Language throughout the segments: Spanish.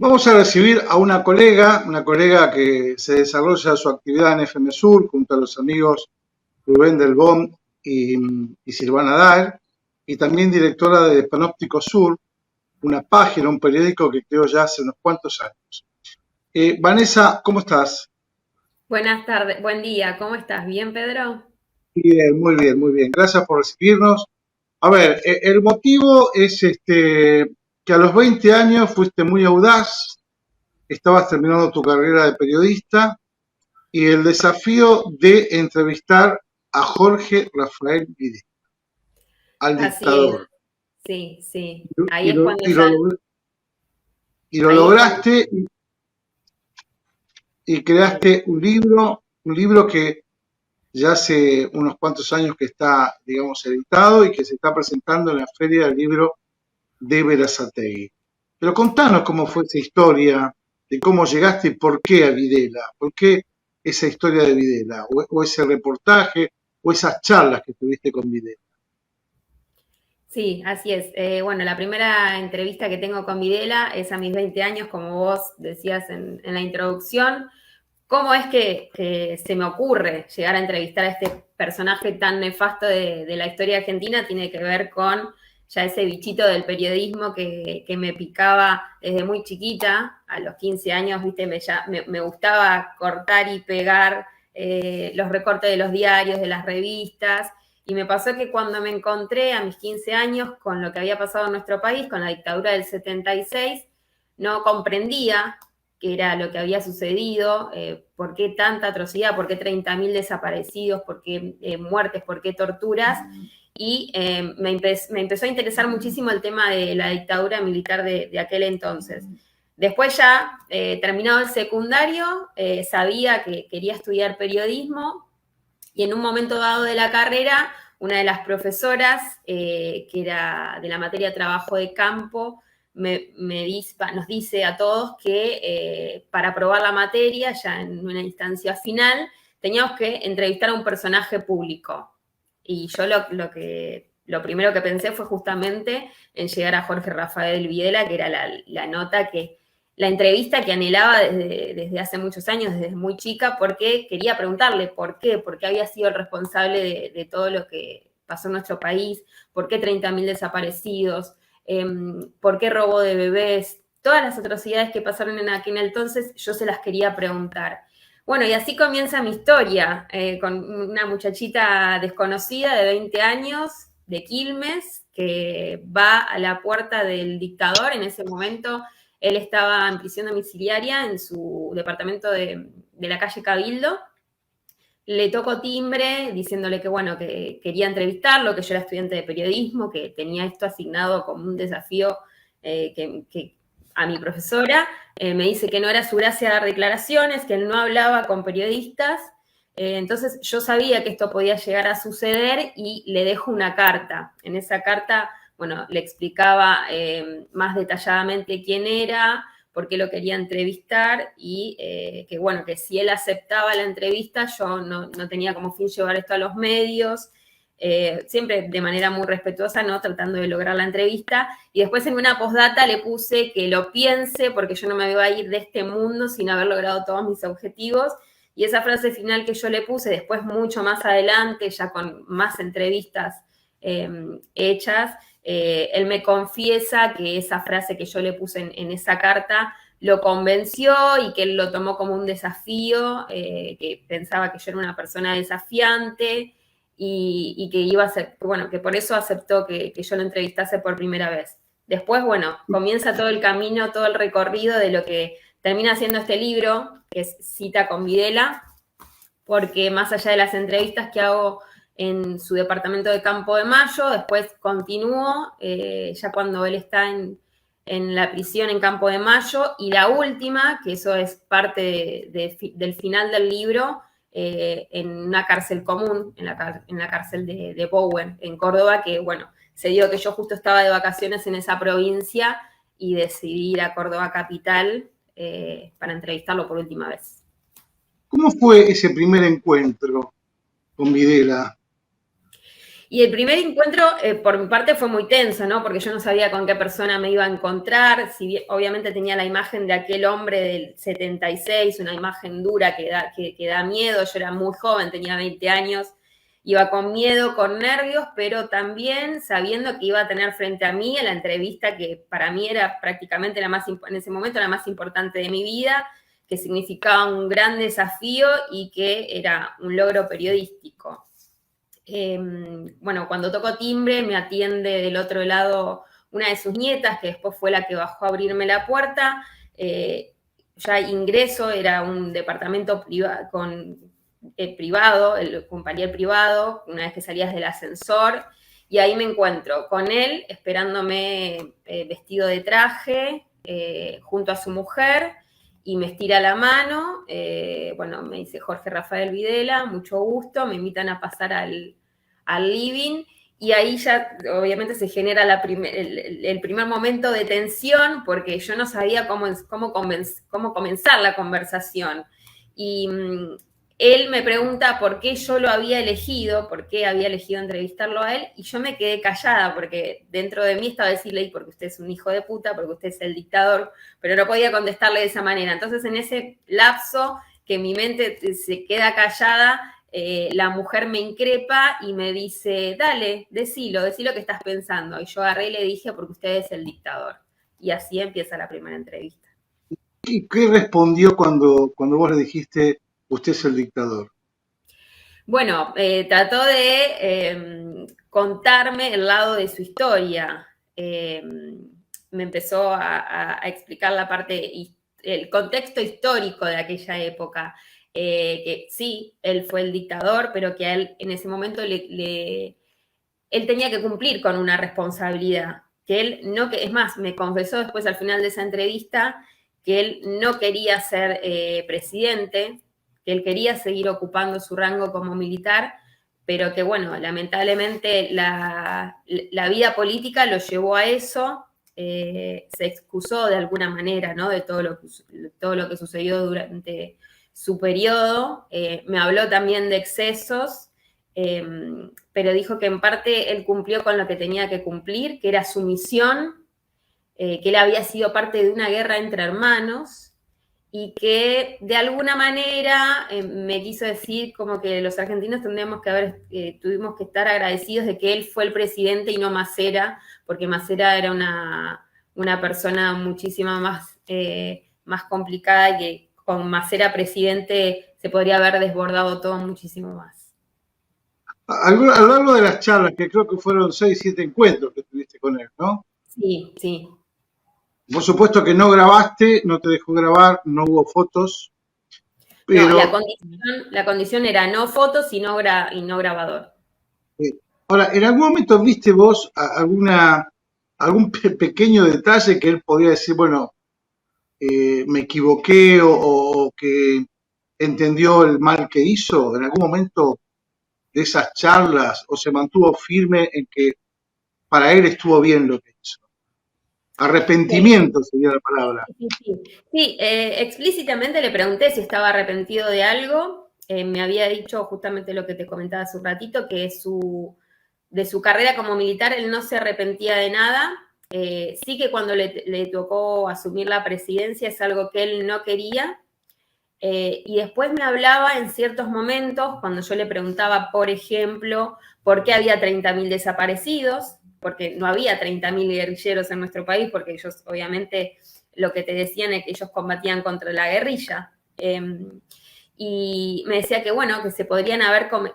Vamos a recibir a una colega que se desarrolla su actividad en FM Sur junto a los amigos Rubén Del Bon y Silvana Daer, y también directora de Panóptico Sur, una página, un periódico que creo ya hace unos cuantos años. Vanessa, ¿cómo estás? Buenas tardes, buen día, ¿cómo estás? ¿Bien, Pedro? Bien, muy bien, muy bien. Gracias por recibirnos. A ver, el motivo es que a los 20 años fuiste muy audaz, estabas terminando tu carrera de periodista y el desafío de entrevistar a Jorge Rafael Videla, al Así es, dictador. sí, sí. Y Ahí es lo, cuando y lo ya, log- y lo ahí es cuando, lograste y sí, creaste un libro que ya hace unos cuantos años que está, digamos, editado y que se está presentando en la Feria del Libro de Berazategui. Pero contanos cómo fue esa historia, de cómo llegaste y por qué a Videla, por qué esa historia de Videla, o ese reportaje, o esas charlas que tuviste con Videla. sí, así es. Bueno, la primera entrevista que tengo con Videla es a mis 20 años, como vos decías en la introducción. ¿Cómo es que se me ocurre llegar a entrevistar a este personaje tan nefasto de la historia argentina? Tiene que ver con ya ese bichito del periodismo que me picaba desde muy chiquita, a los 15 años, viste, me gustaba cortar y pegar los recortes de los diarios, de las revistas, y me pasó que cuando me encontré a mis 15 años con lo que había pasado en nuestro país, con la dictadura del 76, no comprendía qué era lo que había sucedido, por qué tanta atrocidad, por qué 30.000 desaparecidos, por qué muertes, por qué torturas. Y me empezó a interesar muchísimo el tema de la dictadura militar de aquel entonces. Después ya, terminado el secundario, sabía que quería estudiar periodismo y en un momento dado de la carrera, una de las profesoras, que era de la materia trabajo de campo, nos dice a todos que para aprobar la materia, ya en una instancia final, teníamos que entrevistar a un personaje público. Y yo lo primero que pensé fue justamente en llegar a Jorge Rafael Videla, que era la nota la entrevista que anhelaba desde hace muchos años, desde muy chica, porque quería preguntarle por qué había sido el responsable de todo lo que pasó en nuestro país, por qué 30.000 desaparecidos, por qué robo de bebés, todas las atrocidades que pasaron en aquel entonces, yo se las quería preguntar. Bueno, y así comienza mi historia, con una muchachita desconocida de 20 años, de Quilmes, que va a la puerta del dictador. En ese momento él estaba en prisión domiciliaria en su departamento de la calle Cabildo. Le tocó timbre diciéndole que, bueno, que quería entrevistarlo, que yo era estudiante de periodismo, que tenía esto asignado como un desafío, que a mi profesora. Me dice que no era su gracia dar declaraciones, que él no hablaba con periodistas. Entonces yo sabía que esto podía llegar a suceder y le dejo una carta. En esa carta, bueno, le explicaba más detalladamente quién era, por qué lo quería entrevistar y que, bueno, que si él aceptaba la entrevista, yo no tenía como fin llevar esto a los medios, siempre de manera muy respetuosa, ¿no? Tratando de lograr la entrevista. Y después en una postdata le puse que lo piense, porque yo no me iba a ir de este mundo sin haber logrado todos mis objetivos. Y esa frase final que yo le puse, después mucho más adelante, ya con más entrevistas hechas, él me confiesa que esa frase que yo le puse en esa carta lo convenció y que él lo tomó como un desafío, que pensaba que yo era una persona desafiante y que iba a ser, bueno, que por eso aceptó que yo lo entrevistase por primera vez. Después, bueno, comienza todo el camino, todo el recorrido de lo que termina siendo este libro, que es Cita con Videla, porque más allá de las entrevistas que hago en su departamento de Campo de Mayo, después continúo, ya cuando él está en la prisión en Campo de Mayo, y la última, que eso es parte del final del libro, en una cárcel común, en la cárcel de Bowen, en Córdoba, que bueno, se dio que yo justo estaba de vacaciones en esa provincia y decidí ir a Córdoba capital, para entrevistarlo por última vez. ¿Cómo fue ese primer encuentro con Videla? Y el primer encuentro, por mi parte, fue muy tenso, ¿no? Porque yo no sabía con qué persona me iba a encontrar. Si bien, obviamente tenía la imagen de aquel hombre del 76, una imagen dura que da miedo. Yo era muy joven, tenía 20 años. Iba con miedo, con nervios, pero también sabiendo que iba a tener frente a mí en la entrevista que para mí era prácticamente en ese momento la más importante de mi vida, que significaba un gran desafío y que era un logro periodístico. Bueno, cuando toco timbre me atiende del otro lado una de sus nietas, que después fue la que bajó a abrirme la puerta. Ya ingreso, era un departamento privado, con palier privado, una vez que salías del ascensor, y ahí me encuentro con él esperándome vestido de traje, junto a su mujer, y me estira la mano. Bueno, me dice Jorge Rafael Videla, mucho gusto, me invitan a pasar al living, y ahí ya obviamente se genera el primer momento de tensión, porque yo no sabía cómo comenzar la conversación. Y él me pregunta por qué yo lo había elegido, por qué había elegido entrevistarlo a él, y yo me quedé callada, porque dentro de mí estaba decirle, porque usted es un hijo de puta, porque usted es el dictador, pero no podía contestarle de esa manera. Entonces, en ese lapso que mi mente se queda callada, la mujer me increpa y me dice, dale, decilo que estás pensando. Y yo agarré y le dije, porque usted es el dictador. Y así empieza la primera entrevista. ¿Y qué respondió cuando vos le dijiste, usted es el dictador? Bueno, trató de contarme el lado de su historia. Me empezó a explicar la parte, el contexto histórico de aquella época. Que sí, él fue el dictador, pero que a él en ese momento él tenía que cumplir con una responsabilidad. Que él no, es más, me confesó después al final de esa entrevista que él no quería ser presidente, que él quería seguir ocupando su rango como militar, pero que, bueno, lamentablemente la vida política lo llevó a eso. Se excusó de alguna manera, ¿no? De todo lo que sucedió durante su periodo. Me habló también de excesos, pero dijo que en parte él cumplió con lo que tenía que cumplir, que era su misión, que él había sido parte de una guerra entre hermanos, y que de alguna manera me quiso decir como que los argentinos tuvimos que estar agradecidos de que él fue el presidente y no Macera, porque Macera era una persona muchísimo más complicada, y que con Macera presidente se podría haber desbordado todo muchísimo más. A lo largo de las charlas, que creo que fueron 6, 7 encuentros que tuviste con él, ¿no? Sí, sí. Por supuesto que no grabaste, no te dejó grabar, no hubo fotos, No, pero la condición era no fotos y no grabador. ahora, ¿en algún momento viste vos algún pequeño detalle que él podía decir, bueno, me equivoqué o que entendió el mal que hizo? ¿En algún momento de esas charlas o se mantuvo firme en que para él estuvo bien lo que hizo? Arrepentimiento sería la palabra. Sí, explícitamente le pregunté si estaba arrepentido de algo. Me había dicho justamente lo que te comentaba hace un ratito, que de su carrera como militar él no se arrepentía de nada. Sí que cuando le tocó asumir la presidencia es algo que él no quería. Y después me hablaba en ciertos momentos, cuando yo le preguntaba, por ejemplo, por qué había 30.000 desaparecidos, porque no había 30.000 guerrilleros en nuestro país, porque ellos obviamente lo que te decían es que ellos combatían contra la guerrilla. Y me decía que, bueno, que se podrían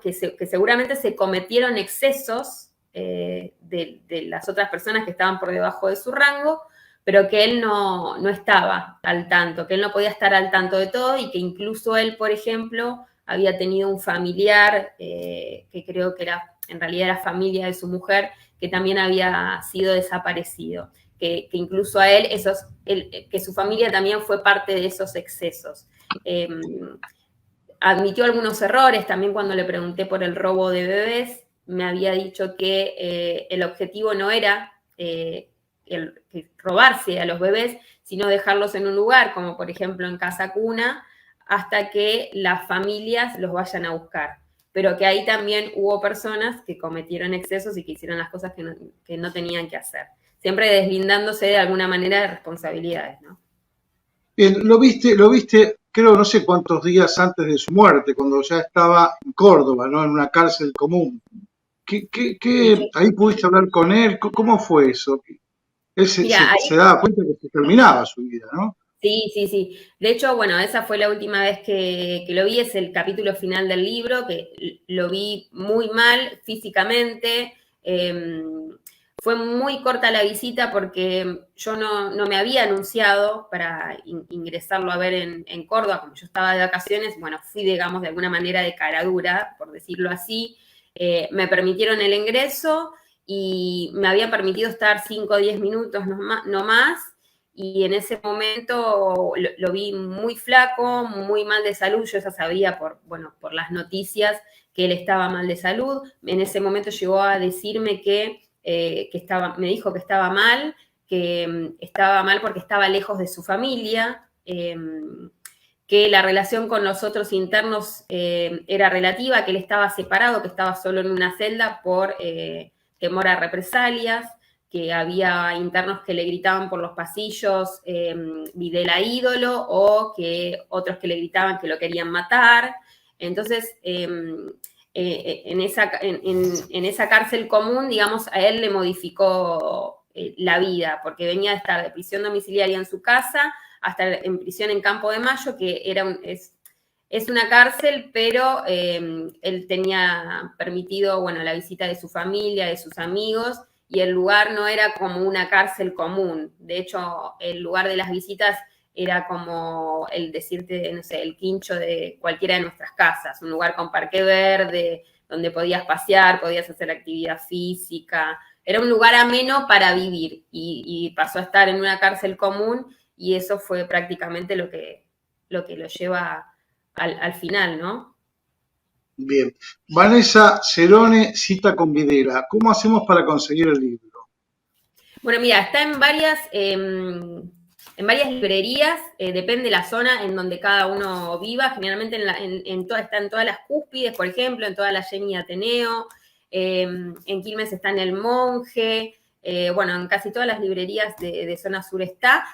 que seguramente se cometieron excesos de las otras personas que estaban por debajo de su rango, pero que él no estaba al tanto, que él no podía estar al tanto de todo, y que incluso él, por ejemplo, había tenido un familiar, que creo que en realidad era familia de su mujer, que también había sido desaparecido, que incluso a él, que su familia también fue parte de esos excesos. Admitió algunos errores, también cuando le pregunté por el robo de bebés, me había dicho que el objetivo no era robarse a los bebés, sino dejarlos en un lugar, como por ejemplo en casa cuna, hasta que las familias los vayan a buscar. pero que ahí también hubo personas que cometieron excesos y que hicieron las cosas que no tenían que hacer. Siempre deslindándose de alguna manera de responsabilidades, ¿no? Bien, lo viste, creo, no sé cuántos días antes de su muerte, cuando ya estaba en Córdoba, ¿no? En una cárcel común. Sí, yo, Ahí pudiste hablar con él? ¿Cómo fue eso? Él mira, se daba cuenta que se terminaba su vida, ¿no? sí, sí, sí. De hecho, bueno, esa fue la última vez que lo vi, es el capítulo final del libro, que lo vi muy mal físicamente. Eh, Fue muy corta la visita porque yo no me había anunciado para ingresarlo a ver en Córdoba, como yo estaba de vacaciones, bueno, fui, digamos, de alguna manera de cara dura, por decirlo así. Me permitieron el ingreso y me habían permitido estar 5 o 10 minutos no más, y en ese momento lo vi muy flaco, muy mal de salud. Yo ya sabía bueno, por las noticias que él estaba mal de salud. En ese momento llegó a decirme me dijo que estaba mal, que estaba mal porque estaba lejos de su familia, que la relación con los otros internos era relativa, que él estaba separado, que estaba solo en una celda por temor a represalias, que había internos que le gritaban por los pasillos, Videla ídolo, o que otros que le gritaban que lo querían matar. Entonces, en esa cárcel común, digamos, a él le modificó la vida, porque venía de estar de prisión domiciliaria en su casa hasta en prisión en Campo de Mayo, que es una cárcel, pero él tenía permitido, bueno, la visita de su familia, de sus amigos, y el lugar no era como una cárcel común. De hecho, el lugar de las visitas era como el decirte, no sé, el quincho de cualquiera de nuestras casas, un lugar con parque verde, donde podías pasear, podías hacer actividad física. Era un lugar ameno para vivir, y pasó a estar en una cárcel común, y eso fue prácticamente lo lleva al final, ¿no? Bien. Vanessa Cerone cita con Videla. ¿Cómo hacemos para conseguir el libro? Bueno, mira, está en varias librerías, depende de la zona en donde cada uno viva. Generalmente está en todas las cúspides, por ejemplo, en toda la Jenny Ateneo, en Quilmes está en El Monje, bueno, en casi todas las librerías de zona sur está.